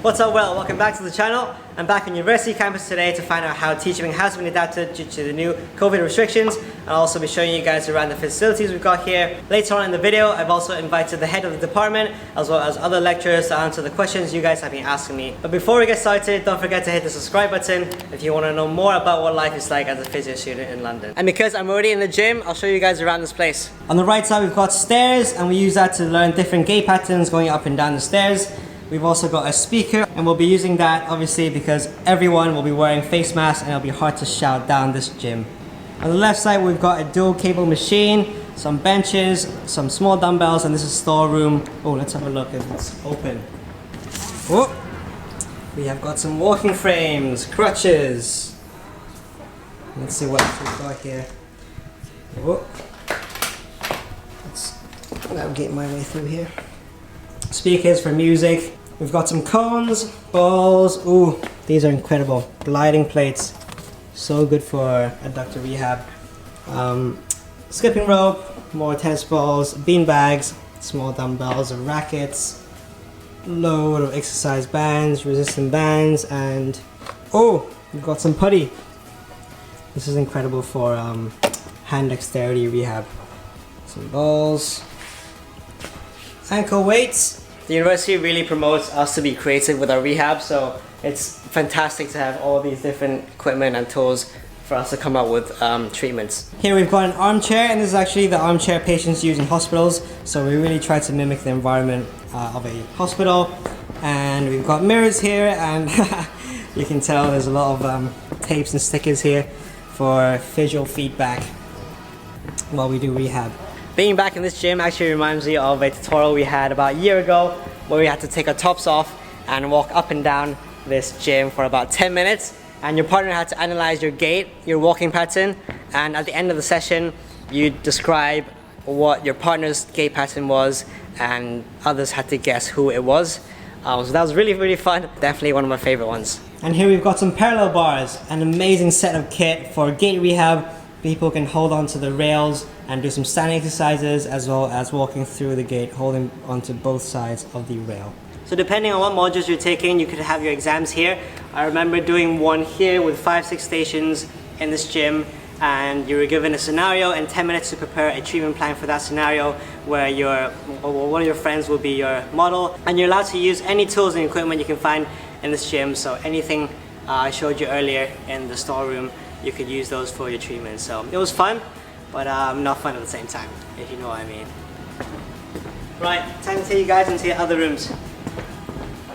What's up, well, welcome back to the channel. I'm back on university campus today to find out how teaching has been adapted due to the new COVID restrictions. I'll also be showing you guys around the facilities we've got here. Later on in the video, I've also invited the head of the department as well as other lecturers to answer the questions you guys have been asking me. But before we get started, don't forget to hit the subscribe button if you want to know more about what life is like as a physio student in London. And because I'm already in the gym, I'll show you guys around this place. On the right side, we've got stairs, and we use that to learn different gait patterns going up and down the stairs. We've also got a speaker, and we'll be using that obviously because everyone will be wearing face masks and it'll be hard to shout down this gym. On the left side, we've got a dual cable machine, some benches, some small dumbbells, and this is storeroom. Oh, let's have a look if it's open. Oh, we have got some walking frames, crutches. Let's see what we've got here. Oh, let's navigate my way through here. Speakers for music. We've got some cones, balls. Ooh, these are incredible. Gliding plates. So good for adductor rehab. Skipping rope, more tennis balls, bean bags, small dumbbells, rackets, load of exercise bands, resistant bands, and oh, we've got some putty. This is incredible for hand dexterity rehab. Some balls. Ankle weights. The university really promotes us to be creative with our rehab, so it's fantastic to have all these different equipment and tools for us to come up with treatments. Here we've got an armchair, and this is actually the armchair patients use in hospitals, so we really try to mimic the environment of a hospital. And we've got mirrors here, and you can tell there's a lot of tapes and stickers here for visual feedback while we do rehab. Being back in this gym actually reminds me of a tutorial we had about a year ago where we had to take our tops off and walk up and down this gym for about 10 minutes, and your partner had to analyze your gait, your walking pattern, and at the end of the session you describe what your partner's gait pattern was and others had to guess who it was. So that was really fun, definitely one of my favorite ones. And here we've got some parallel bars, an amazing set of kit for gait rehab. People can hold on to the rails and do some standing exercises as well as walking through the gate, holding onto both sides of the rail. So depending on what modules you're taking, you could have your exams here. I remember doing one here with 5-6 stations in this gym, and you were given a scenario and 10 minutes to prepare a treatment plan for that scenario where one of your friends will be your model, and you're allowed to use any tools and equipment you can find in this gym. So anything I showed you earlier in the storeroom, you could use those for your treatment. So it was fun, but not fun at the same time, if you know what I mean. Right, time to take you guys into your other rooms.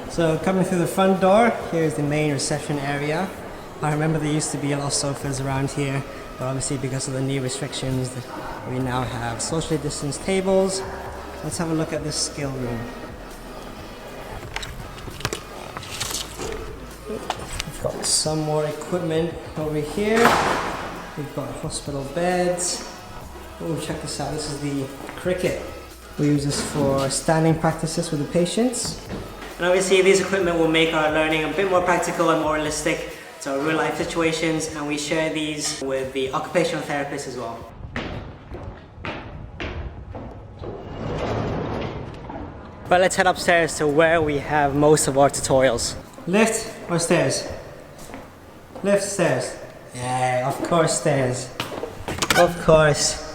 So coming through the front door, here's the main reception area. I remember there used to be a lot of sofas around here, but obviously because of the new restrictions, we now have socially distanced tables. Let's have a look at this skill room. We've got some more equipment over here. We've got hospital beds. Oh, check this out. This is the cricket. We use this for standing practices with the patients. And obviously these equipment will make our learning a bit more practical and more realistic to our real life situations, and we share these with the occupational therapists as well. But let's head upstairs to where we have most of our tutorials. Lift or stairs? Lift, stairs. Yeah, of course stairs. Of course.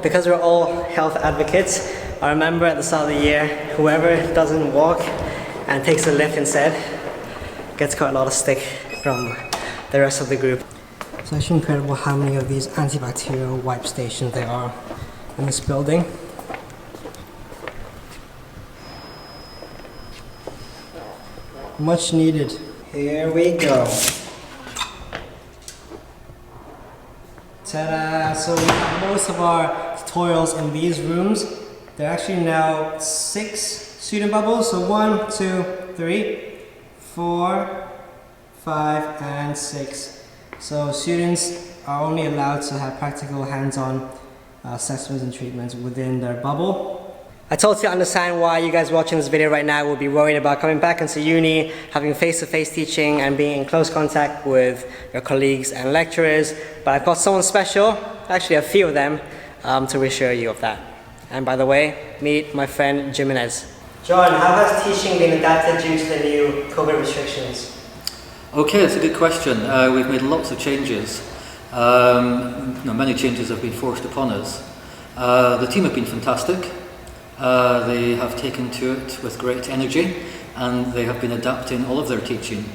Because we're all health advocates, I remember at the start of the year, whoever doesn't walk and takes a lift instead gets quite a lot of stick from the rest of the group. It's actually incredible how many of these antibacterial wipe stations there are in this building. Much needed. Here we go. Ta-da! So we have most of our tutorials in these rooms. There are actually now 6 student bubbles. So 1, 2, 3, 4, 5, and 6. So students are only allowed to have practical hands-on assessments and treatments within their bubble. I totally understand why you guys watching this video right now will be worried about coming back into uni, having face-to-face teaching and being in close contact with your colleagues and lecturers, but I've got someone special, actually a few of them, to reassure you of that. And by the way, meet my friend Jimenez. John, how has teaching been adapted due to the new COVID restrictions? Okay, that's a good question. We've made lots of changes. Many changes have been forced upon us. The team have been fantastic. They have taken to it with great energy, and they have been adapting all of their teaching.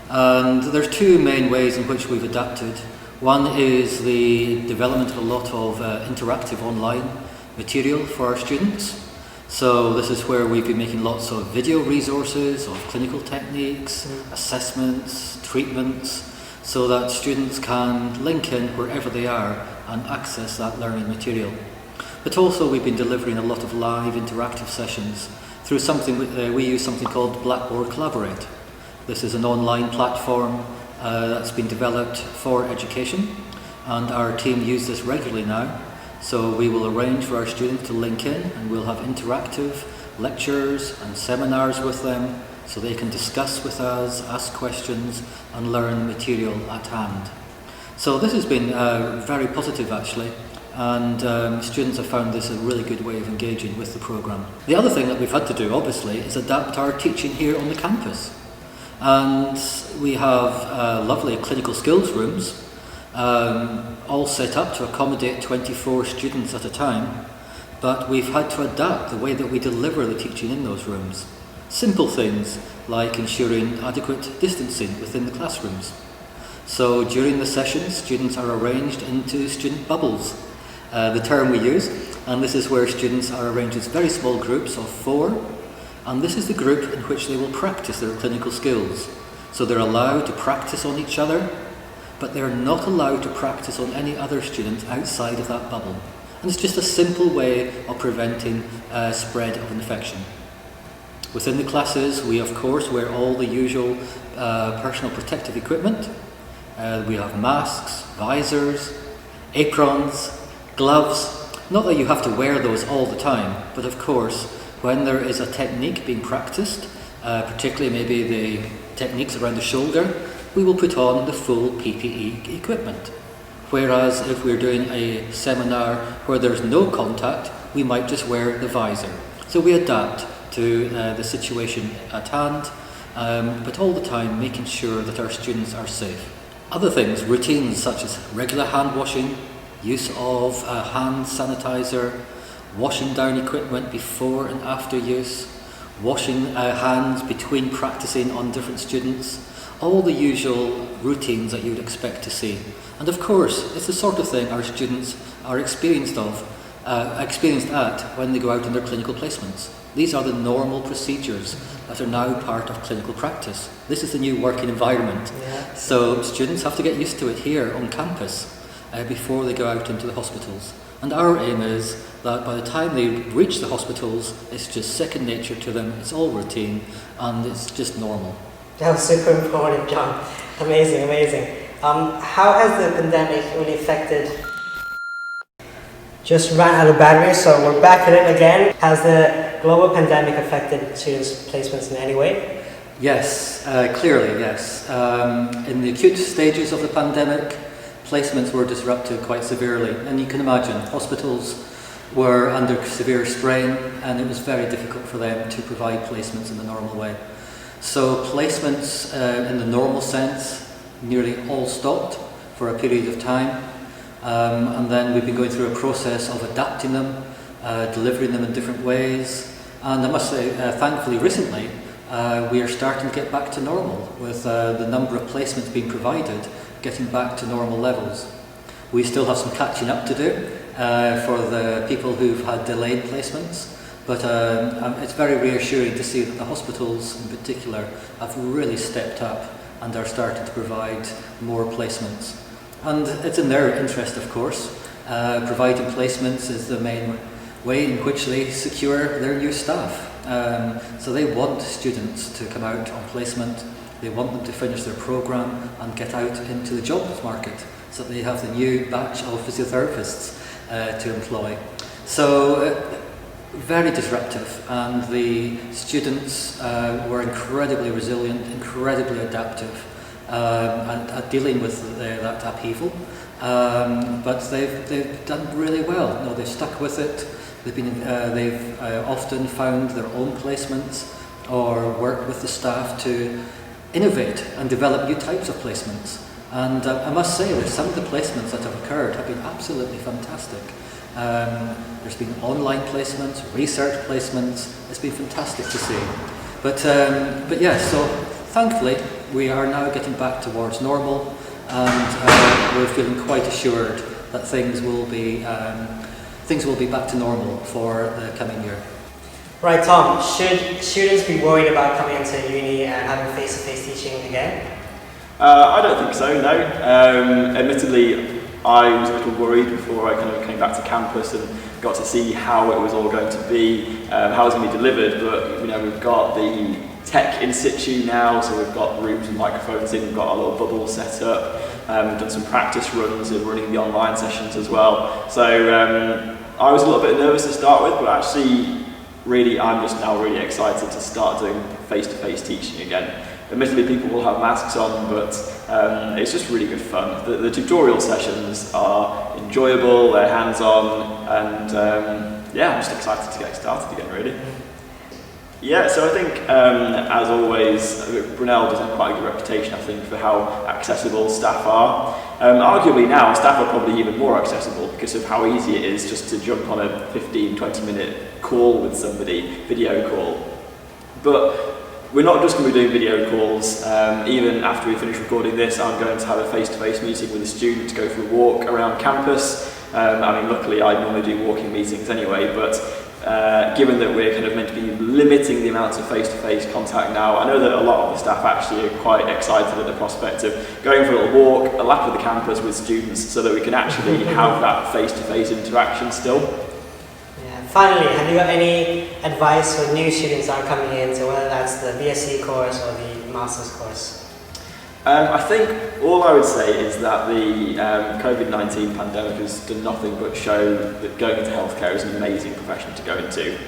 And there's two main ways in which we've adapted. One is the development of a lot of interactive online material for our students. So this is where we've been making lots of video resources of clinical techniques, assessments, treatments, so that students can link in wherever they are and access that learning material. But also we've been delivering a lot of live interactive sessions through something, we use something called Blackboard Collaborate. This is an online platform that's been developed for education, and our team use this regularly now. So we will arrange for our students to link in, and we'll have interactive lectures and seminars with them so they can discuss with us, ask questions and learn material at hand. So this has been very positive actually, and students have found this a really good way of engaging with the programme. The other thing that we've had to do obviously is adapt our teaching here on the campus. And we have lovely clinical skills rooms all set up to accommodate 24 students at a time, but we've had to adapt the way that we deliver the teaching in those rooms. Simple things like ensuring adequate distancing within the classrooms. So during the sessions, students are arranged into student bubbles, the term we use, and this is where students are arranged as very small groups of 4, and this is the group in which they will practice their clinical skills. So they're allowed to practice on each other, but they're not allowed to practice on any other student outside of that bubble. And it's just a simple way of preventing spread of infection. Within the classes, we of course wear all the usual personal protective equipment. We have masks, visors, aprons, gloves. Not that you have to wear those all the time, but of course, when there is a technique being practiced, particularly maybe the techniques around the shoulder, we will put on the full PPE equipment. Whereas if we're doing a seminar where there's no contact, we might just wear the visor. So we adapt to the situation at hand, but all the time making sure that our students are safe. Other things, routines such as regular hand washing, use of hand sanitizer, washing down equipment before and after use, washing hands between practicing on different students, all the usual routines that you would expect to see. And of course, it's the sort of thing our students are experienced at when they go out on their clinical placements. These are the normal procedures that are now part of clinical practice. This is the new working environment. Yeah. So students have to get used to it here on campus before they go out into the hospitals. And our aim is that by the time they reach the hospitals, it's just second nature to them, it's all routine, and it's just normal. That was super informative, John. Amazing, amazing. How has the pandemic really affected? Just ran out of battery, so we're back at it again. Has the global pandemic affected students' placements in any way? Yes, clearly, yes. In the acute stages of the pandemic, placements were disrupted quite severely, and you can imagine hospitals were under severe strain, and it was very difficult for them to provide placements in the normal way. So placements in the normal sense nearly all stopped for a period of time, and then we've been going through a process of adapting them, delivering them in different ways, and I must say thankfully recently we are starting to get back to normal with the number of placements being provided getting back to normal levels. We still have some catching up to do for the people who've had delayed placements. But it's very reassuring to see that the hospitals in particular have really stepped up and are starting to provide more placements. And it's in their interest, of course. Providing placements is the main way in which they secure their new staff. So they want students to come out on placement, they want them to finish their programme and get out into the jobs market so that they have the new batch of physiotherapists to employ. So very disruptive, and the students were incredibly resilient, incredibly adaptive at dealing with that upheaval, but they've done really well. You know, they've stuck with it, They've often found their own placements or worked with the staff to innovate and develop new types of placements. And I must say that some of the placements that have occurred have been absolutely fantastic. There's been online placements, research placements. It's been fantastic to see. But yes, so thankfully we are now getting back towards normal, and we're feeling quite assured that things will be back to normal for the coming year. Right, Tom, should students be worried about coming into uni and having face-to-face teaching again? I don't think so, no. Admittedly, I was a little worried before I kind of came back to campus and got to see how it was all going to be, how it was going to be delivered, but you know, we've got the tech in situ now, so we've got rooms and microphones in, we've got a little bubble set up, we've done some practice runs and running the online sessions as well. So I was a little bit nervous to start with, but actually really I'm just now really excited to start doing face-to-face teaching again. Admittedly, people will have masks on, but it's just really good fun. The tutorial sessions are enjoyable, they're hands-on, and yeah, I'm just excited to get started again, really. Yeah, so I think, as always, Brunel does have quite a good reputation, I think, for how accessible staff are. Arguably now, staff are probably even more accessible because of how easy it is just to jump on a 15-20 minute call with somebody, video call. But we're not just going to be doing video calls. Even after we finish recording this, I'm going to have a face-to-face meeting with a student to go for a walk around campus. I mean, luckily I normally do walking meetings anyway, but given that we're kind of meant to be limiting the amount of face-to-face contact now, I know that a lot of the staff actually are quite excited at the prospect of going for a little walk, a lap of the campus with students, so that we can actually have that face-to-face interaction still. Finally, have you got any advice for new students that are coming in, so whether that's the BSc course or the Master's course? I think all I would say is that the Covid-19 pandemic has done nothing but show that going into healthcare is an amazing profession to go into.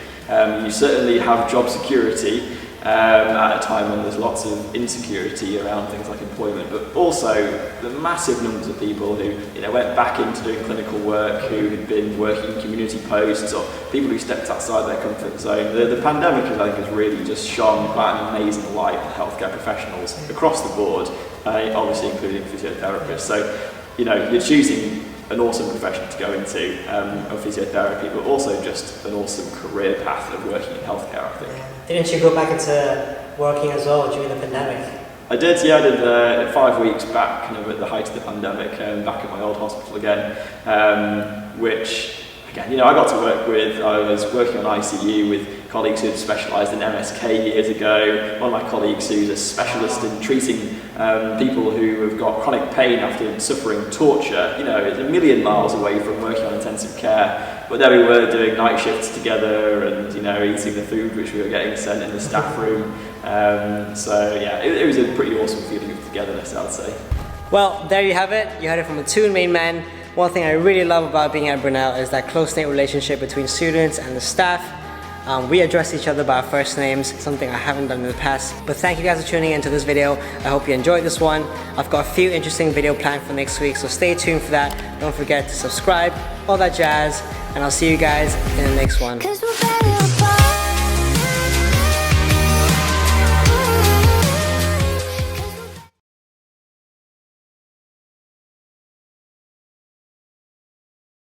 You certainly have job security at a time when there's lots of insecurity around things like employment, but also the massive numbers of people who went back into doing clinical work, who had been working in community posts, or people who stepped outside their comfort zone. The pandemic, I think, has really just shone quite an amazing light on healthcare professionals across the board, obviously including physiotherapists. So, you're choosing an awesome profession to go into, of physiotherapy, but also just an awesome career path of working in healthcare, I think. Didn't you go back into working as well during the pandemic? I did, yeah. I did 5 weeks back, kind of at the height of the pandemic, back at my old hospital again, which, again, I got to work with. I was working on ICU with colleagues who had specialised in MSK years ago. One of my colleagues who's a specialist in treating people who have got chronic pain after suffering torture. It's a million miles away from working on intensive care. But there we were doing night shifts together and, eating the food which we were getting sent in the staff room. So yeah, it was a pretty awesome feeling of togetherness, I would say. Well, there you have it. You heard it from the two main men. One thing I really love about being at Brunel is that close-knit relationship between students and the staff. We address each other by our first names, something I haven't done in the past. But thank you guys for tuning into this video. I hope you enjoyed this one. I've got a few interesting video planned for next week, so stay tuned for that. Don't forget to subscribe, all that jazz, and I'll see you guys in the next one.